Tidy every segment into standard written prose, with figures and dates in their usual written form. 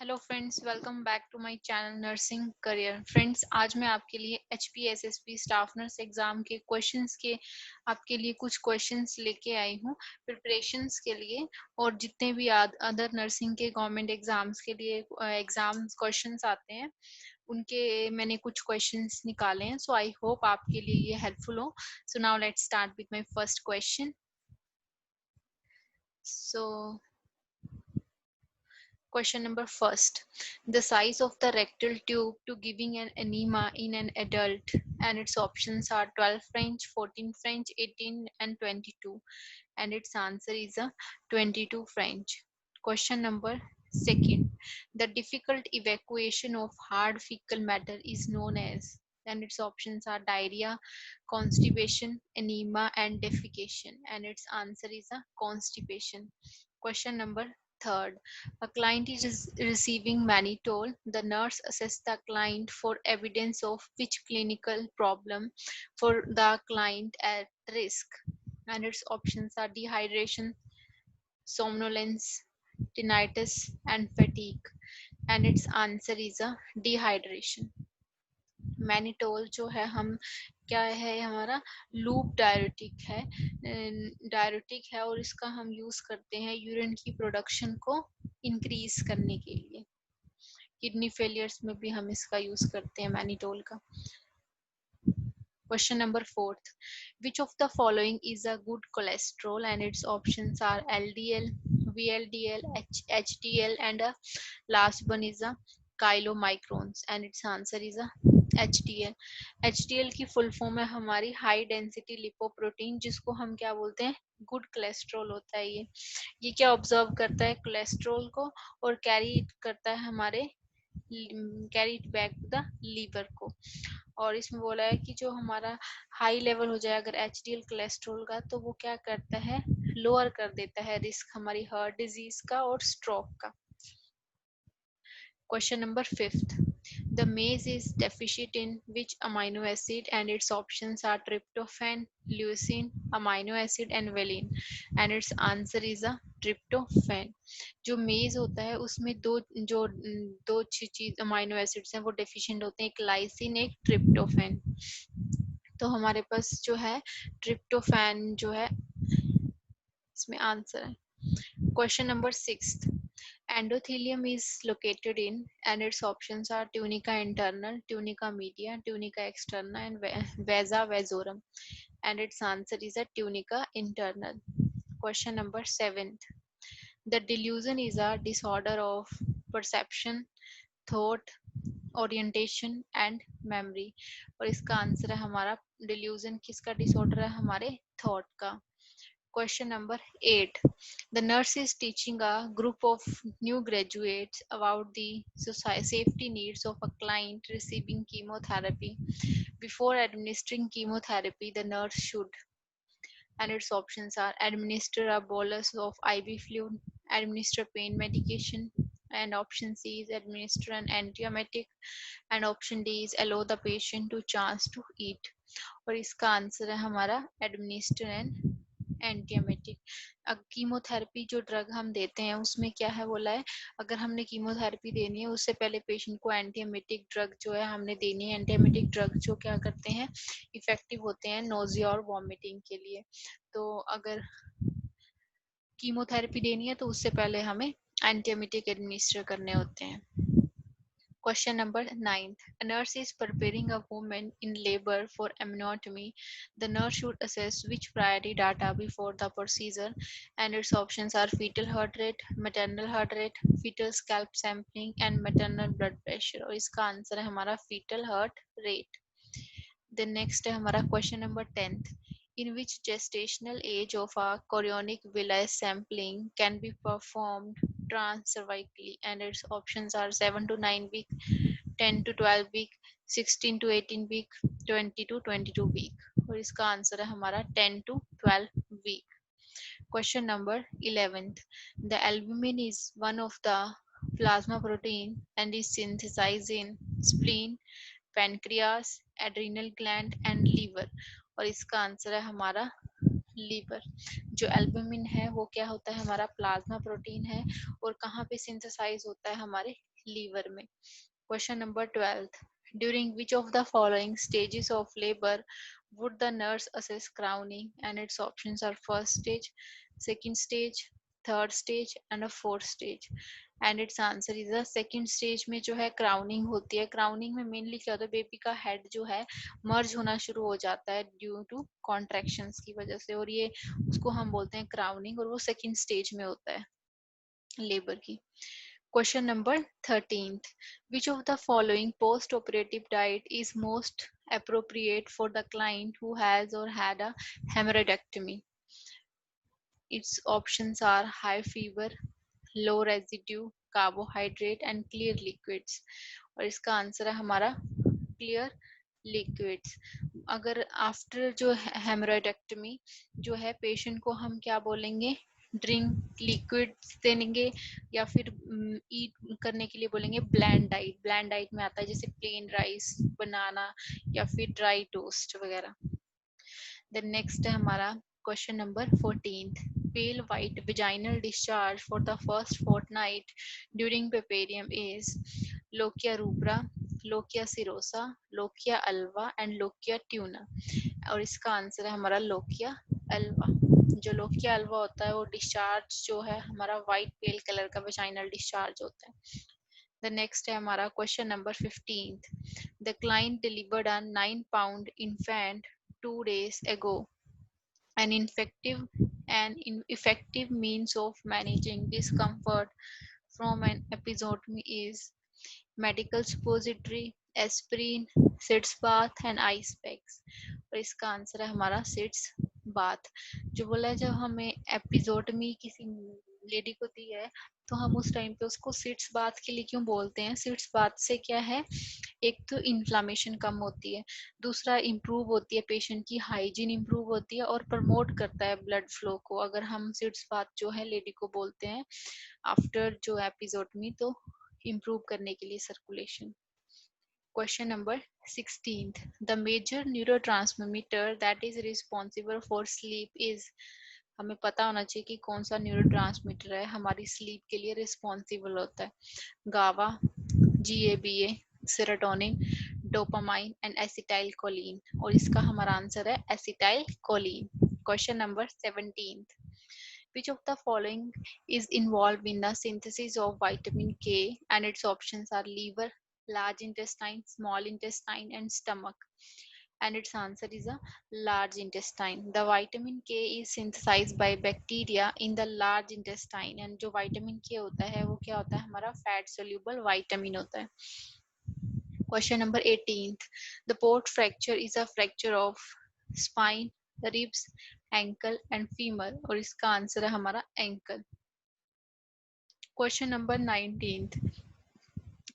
Hello friends, welcome back to my channel nursing career. Friends, आज मैं आपके लिए HPSSP स्टाफ नर्स एग्जाम के क्वेश्चंस के आपके लिए कुछ क्वेश्चंस लेके आई हूँ प्रिपरेशंस के लिए। और जितने भी अदर नर्सिंग के गवर्नमेंट एग्जाम्स के लिए एग्जाम क्वेश्चंस आते हैं उनके मैंने कुछ क्वेश्चंस निकाले हैं। सो आई होप आपके लिए ये हेल्पफुल हो। So now let's start with my first question. So Question number first. The size of the rectal tube to giving an enema in an adult, and its options are 12 French, 14 French, 18 and 22. And its answer is a 22 French. Question number second. The difficult evacuation of hard fecal matter is known as, and its options are diarrhea, constipation, enema and defecation. And its answer is a constipation. Question number third. A client is receiving mannitol. The nurse assesses the client for evidence of which clinical problem for the client at risk. And its options are dehydration, somnolence, tinnitus, and fatigue. And its answer is a dehydration. Mannitol जो है हम क्या है हमारा loop diuretic है और इसका हम यूज करते हैं यूरिन की प्रोडक्शन को इंक्रीज करने के लिए। किडनी फेलियर्स में भी हम इसका यूज करते हैं मैनिटोल का। Question number fourth. Which of the following is a good cholesterol? And its options are LDL, VLDL, HDL, and a last one is a chylomicrons. And its answer is a HDL. HDL की full form है हमारी high density lipoprotein, जिसको हम क्या बोलते हैं, good cholesterol होता है। ये क्या ऑब्जर्व करता है कोलेस्ट्रॉल को और कैरी करता है हमारे carry back to the liver को। और इसमें बोला है कि जो हमारा हाई लेवल हो जाए अगर एचडीएल कोलेस्ट्रॉल का, तो वो क्या करता है, लोअर कर देता है रिस्क हमारी हार्ट डिजीज का और स्ट्रोक का। Question number fifth. The maize is deficient in which amino acid? And its options are tryptophan, leucine, amino acid and valine. And its answer is a tryptophan. जो मेज होता है उसमें दो चीज अमाइनो एसिड्स हैं वो डेफिशिएंट होते हैं, एक लाइसिन एक ट्रिप्टोफैन। तो हमारे पास जो है ट्रिप्टोफैन जो है इसमें आंसर है। Question number 6. Endothelium is located in, and its options are tunica internal, tunica media, tunica externa and vasa vasorum. And its answer is a tunica internal. Question number 7. The delusion is a disorder of perception, thought, orientation and memory. और इसका answer है हमारा delusion किसका disorder है, हमारे thought का। Question number 8. The nurse is teaching a group of new graduates about the safety needs of a client receiving chemotherapy. Before administering chemotherapy, the nurse should, and its options are administer a bolus of IV fluid, administer pain medication, and option C is administer an antiemetic, and option D is allow the patient to chance to eat. और इसका answer है हमारा administer an एंटीएमेटिक। Chemotherapy जो drug हम देते हैं उसमें क्या है बोला है, अगर हमने कीमोथेरेपी देनी है उससे पहले पेशेंट को एंटीएमेटिक ड्रग जो है हमने देनी है। एंटीएमेटिक ड्रग जो क्या करते हैं, इफेक्टिव होते हैं नोजिया और वॉमिटिंग के लिए। तो अगर कीमोथेरेपी देनी है तो उससे पहले हमें एंटीएमेटिक एडमिनिस्टर करने होते हैं। Question number 9. A nurse is preparing a woman in labor for amniotomy. The nurse should assess which priority data before the procedure, and its options are fetal heart rate, maternal heart rate, fetal scalp sampling and maternal blood pressure. और इसका answer है हमारा fetal heart rate. The next है हमारा question number 10th. In which gestational age of a chorionic villus sampling can be performed transcervically? And its options are 7 to 9 week, 10 to 12 week, 16 to 18 week, 20 to 22 week. और इसका answer है हमारा 10 to 12 week. Question number 11th. The albumin is one of the plasma protein and is synthesized in spleen, pancreas, adrenal gland and liver. और इसका answer है हमारा liver. जो albumin है वो क्या होता है, हमारा प्लाज्मा प्रोटीन है और कहाँ पे सिंथेसाइज होता है, हमारे लीवर में। Question number 12, during which of the following stages of labour would the nurse assess crowning, and its options are first stage, second stage, third stage and a fourth stage, and its answer is the second stage में जो है crowning होती है। Crowning में mainly क्या होता है, baby का हेड जो है मर्ज होना शुरू हो जाता है ड्यू टू कॉन्ट्रैक्शंस की वजह से, और ये उसको हम बोलते हैं क्राउनिंग, और वो सेकंड स्टेज में होता है लेबर की। Question number 13th. Which of the following post-operative diet is most appropriate for the client who has or had a hemorrhoidectomy? Its options are high fever, low residue, carbohydrate and clear liquids. और इसका answer है हमारा clear liquids. अगर after जो हेमरोइडेक्टमी जो है patient को हम क्या बोलेंगे, ड्रिंक लिक्विड देंगे या फिर ईट करने के लिए बोलेंगे ब्लैंड डाइट। ब्लैंड डाइट में आता है जैसे प्लेन राइस, बनाना या फिर ड्राई टोस्ट वगैरह। देन नेक्स्ट है हमारा question number 14th. Pale white vaginal discharge for the first fortnight during puerperium is Lochia rubra, Lochia serosa, Lochia alba and Lochia tuna. और इसका आंसर है हमारा लोकिया अल्वा। जो लोकिया अल्वा होता है वो डिस्चार्ज जो है हमारा वाइट पेल कलर का वेजाइनल डिस्चार्ज होता है। द नेक्स्ट है हमारा question number 15th. The client delivered a 9-pound infant 2 days ago. An effective means of managing discomfort from an episiotomy is medical suppository, aspirin, sitz bath and ice packs. और इसका answer है हमारा seats bath. जो बोला है जब हमें एपिजोटमी किसी लेडी को दी है तो हम उस टाइम पे उसको सिट्स बाथ के लिए क्यों बोलते हैं? सिट्स बाथ से क्या है, एक तो इन्फ्लामेशन कम होती है, दूसरा इम्प्रूव होती है पेशेंट की हाइजीन इम्प्रूव होती है और प्रमोट करता है ब्लड फ्लो को। अगर हम सिट्स बाथ जो है लेडी को बोलते हैं आफ्टर जो एपिजोटमी तो इम्प्रूव करने के लिए circulation. Question number 16th. The major neurotransmitter that is responsible for sleep is, हमें पता होना चाहिए कि कौन सा न्यूरोट्रांसमीटर है हमारी स्लीप के लिए रिस्पॉन्सिबल होता है। गावा, GABA, serotonin, dopamine and acetyl choline, और इसका हमारा आंसर है acetyl choline. Question number 17th. Which of the following is involved in the synthesis of vitamin K, and its options are liver, large intestine, small intestine and stomach, and its answer is a large intestine. The vitamin K is synthesized by bacteria in the large intestine, and जो vitamin K होता है वो क्या होता है, हमारा fat soluble vitamin होता है। Question number 18th. The port fracture is a fracture of spine, ribs, ankle and femur, और इसका आंसर है हमारा ankle. Question number 19th.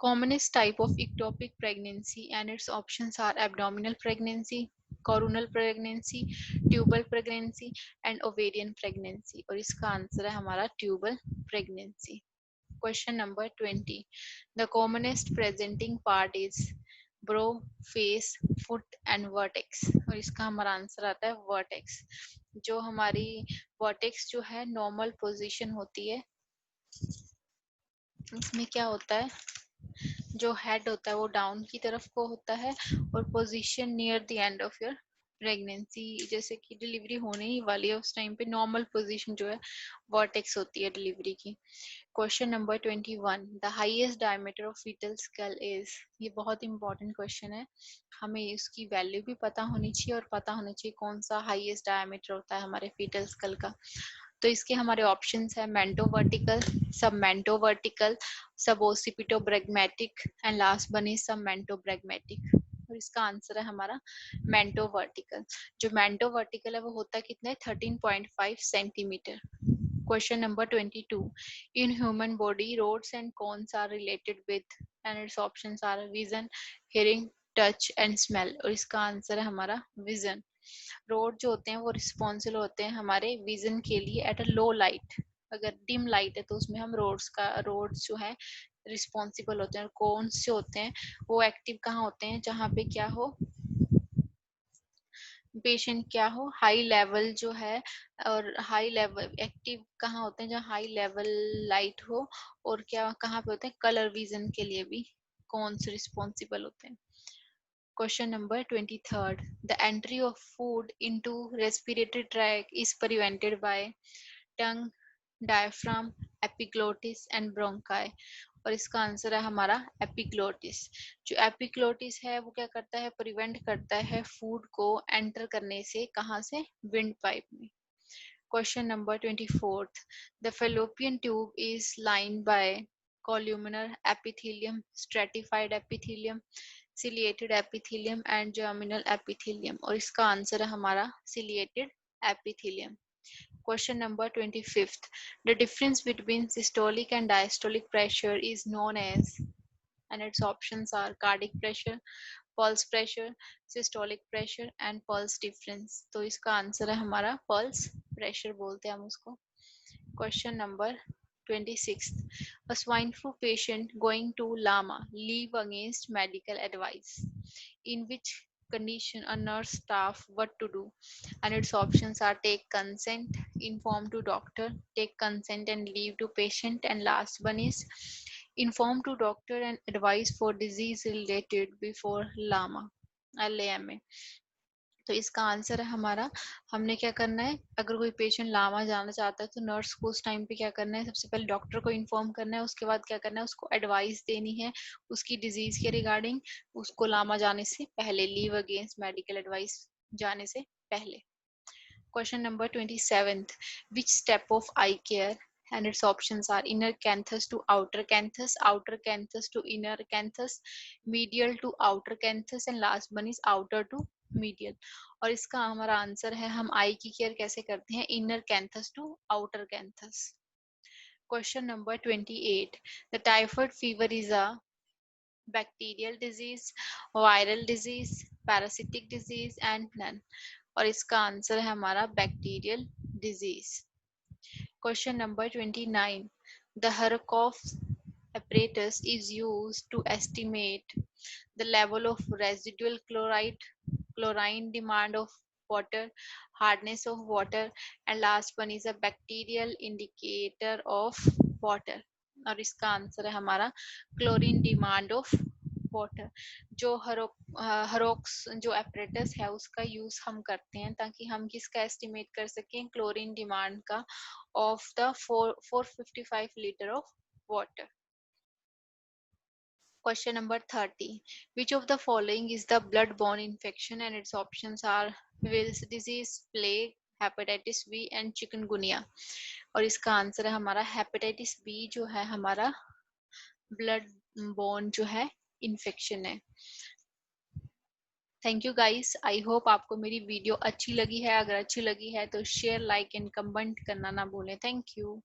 Commonest type of ectopic pregnancy, and its options are abdominal pregnancy, coronal pregnancy, tubal pregnancy and ovarian pregnancy, और इसका answer है हमारा tubal pregnancy. Question number 20. The commonest presenting part is brow, face, foot and vertex, और इसका हमारा answer आता है vertex. जो हमारी vertex जो है normal position होती है, इसमें क्या होता है, जो हेड होता है वो डाउन की तरफ को होता है और position near the end of your pregnancy, जैसे कि डिलीवरी होने ही वाली है उस टाइम पे नॉर्मल पोजीशन जो है वर्टेक्स होती है डिलीवरी की। Question number 21. The highest diameter of fetal skull is, ये बहुत इंपॉर्टेंट क्वेश्चन है, हमें इसकी वैल्यू भी पता होनी चाहिए और पता होना चाहिए कौन सा हाईएस्ट डायमीटर होता है हमारे फीटल स्कल का। तो इसके हमारे ऑप्शंस है मेंटो वर्टिकल, सब मेंटो vertical, suboccipitobregmatic and last one is सब मेंटो ब्रैग्मेटिक, और इसका आंसर है हमारा मेंटो वर्टिकल। जो मेंटो वर्टिकल है वो होता है कितना है, 13.5 centimetre. Question number 22. In human body, rods and cones are related with, and its options are vision, hearing, touch and smell, और इसका आंसर है हमारा vision। रोड जो होते हैं वो रिस्पॉन्सिबल होते हैं हमारे विजन के लिए एट अ लो लाइट। अगर डिम लाइट है तो उसमें हम रोड्स जो है रिस्पॉन्सिबल होते हैं, और कोन्स जो होते हैं वो एक्टिव कहाँ होते हैं, जहाँ पे क्या हो, पेशेंट क्या हो, हाई लेवल जो है, और हाई लेवल एक्टिव कहाँ होते हैं, जहाँ हाई लेवल लाइट हो, और क्या कहाँ पे होते हैं, कलर विजन के लिए भी कौन से रिस्पॉन्सिबल होते हैं। Question number 23rd. The entry of food into respiratory tract is prevented by tongue, diaphragm, epiglottis and bronchi. और इसका आंसर है हमारा एपिग्लोटिस। जो एपिग्लोटिस है वो क्या करता है, प्रिवेंट करता है फूड को एंटर करने से, कहाँ से, विंड पाइप में। Question number 24th. The fallopian tube is lined by columnar epithelium, stratified epithelium, ciliated epithelium and germinal epithelium. और इसका आंसर है हमारा ciliated epithelium. Question number 25th. The difference between systolic and diastolic pressure is known as, and its options are cardiac pressure, pulse pressure, systolic pressure and pulse difference. तो इसका answer है हमारा pulse pressure बोलते हैं हम उसको। Question number 26th. A swine flu patient going to Lama leave against medical advice. In which condition a nurse staff what to do? And its options are take consent, inform to doctor, take consent and leave to patient, and last one is inform to doctor and advice for disease related before LAMA, LAMA. तो इसका answer है हमारा, हमने क्या करना है, अगर कोई पेशेंट लामा जाना चाहता है तो नर्स को उस टाइम पे क्या करना है, सबसे पहले डॉक्टर को इन्फॉर्म करना है, उसके बाद क्या करना है, उसको एडवाइस देनी है उसकी डिजीज के रिगार्डिंग, उसको लामा जाने से पहले, लीव अगेंस्ट मेडिकल एडवाइस जाने से पहले। Question number 27th. Which step of eye care, and its options are inner canthus to outer canthus to inner canthus, medial to outer canthus and last one is outer to medial. और इसका हमारा answer है, हम आई की care कैसे करते हैं, inner canthus to outer canthus. Question number 28. The typhoid fever is a bacterial disease, viral disease, parasitic disease and none. और इसका आंसर है हमारा bacterial disease. Question number 29. The Harkov apparatus is used to estimate the level of residual chlorine demand of water, hardness of water, and last one is a bacterial indicator of water. और इसका answer है हमारा chlorine demand of water. जो हरोक्स जो apparatus है उसका use हम करते हैं ताकि हम किसका एस्टिमेट कर सकें, क्लोरीन डिमांड का of the 455 litre of water. Question number 30. Which of the following is the blood-borne infection? And its options are Wills disease, plague, hepatitis B and chikungunya. और इसका आंसर है हमारा हेपेटाइटिस बी जो है हमारा blood bone जो है infection है। Thank you guys, I hope आपको मेरी वीडियो अच्छी लगी है। अगर अच्छी लगी है तो शेयर, लाइक एंड कमेंट करना ना भूलें। Thank you.